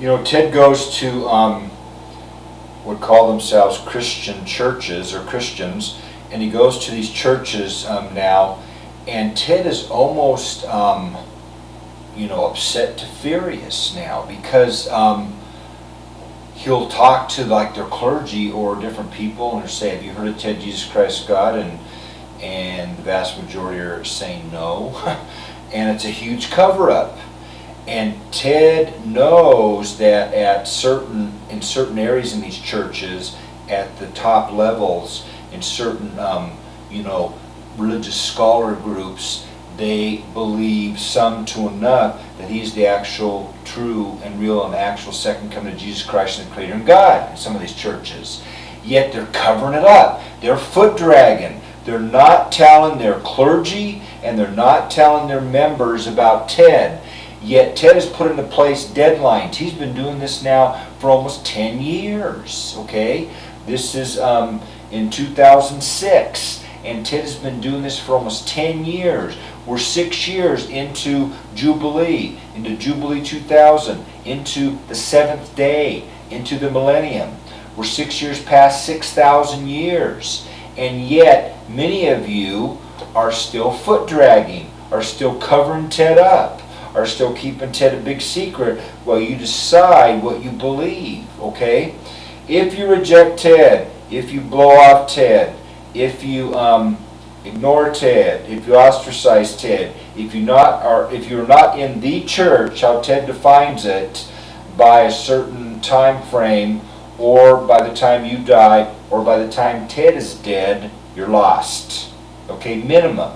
Ted goes to would call themselves Christian churches or Christians, and he goes to these churches now, and Ted is almost upset to furious now because he'll talk to like their clergy or different people and they'll say, "Have you heard of Ted, Jesus Christ God?" And the vast majority are saying no, and it's a huge cover-up. And Ted knows that in certain areas in these churches, at the top levels, in certain religious scholar groups, they believe some to enough that he's the actual true and real and actual second coming of Jesus Christ and the Creator and God in some of these churches. Yet they're covering it up. They're foot dragging. They're not telling their clergy and they're not telling their members about Ted. Yet Ted has put into place deadlines. He's been doing this now for almost 10 years. Okay? This is in 2006. And Ted has been doing this for almost 10 years. We're 6 years into Jubilee, into Jubilee 2000, into the seventh day, into the millennium. We're 6 years past 6,000 years. And yet, many of you are still foot dragging, are still covering Ted up, are still keeping Ted a big secret while you decide what you believe, okay? If you reject Ted, if you blow off Ted, if you ignore Ted, if you ostracize Ted, if you're not in the church, how Ted defines it, by a certain time frame, or by the time you die, or by the time Ted is dead, you're lost. Okay, minimum.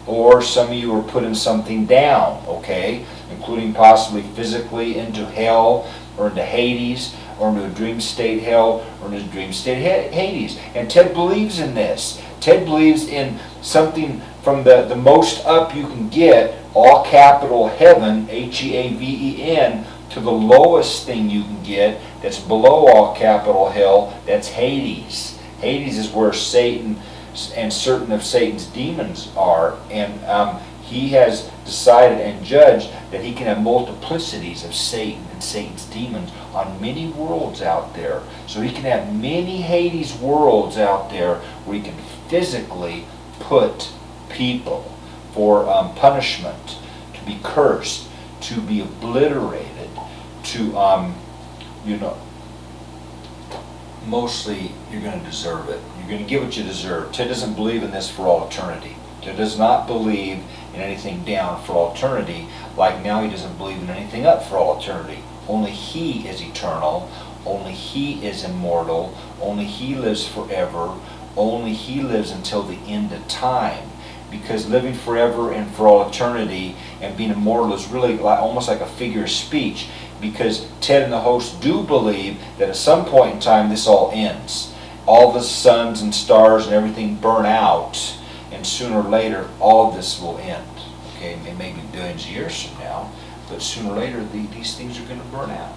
Or some of you are putting something down, okay, including possibly physically into hell, or into Hades, or into a dream state hell, or into a dream state Hades. And Ted believes in this. Ted believes in something from the most up you can get, all capital heaven, Heaven, to the lowest thing you can get, that's below all capital hell, that's Hades. Hades is where Satan and certain of Satan's demons are, and he has decided and judged that he can have multiplicities of Satan and Satan's demons on many worlds out there. So he can have many Hades worlds out there where he can physically put people for punishment, to be cursed, to be obliterated, to mostly you're going to deserve it. You're going to get what you deserve. Ted doesn't believe in this for all eternity. Ted does not believe in anything down for all eternity, like now he doesn't believe in anything up for all eternity. Only he is eternal. Only he is immortal. Only he lives forever. Only he lives until the end of time. Because living forever and for all eternity and being immortal is really almost like a figure of speech. Because Ted and the host do believe that at some point in time this all ends. All the suns and stars and everything burn out, and sooner or later all of this will end. Okay, it may be billions of years from now, but sooner or later these things are going to burn out.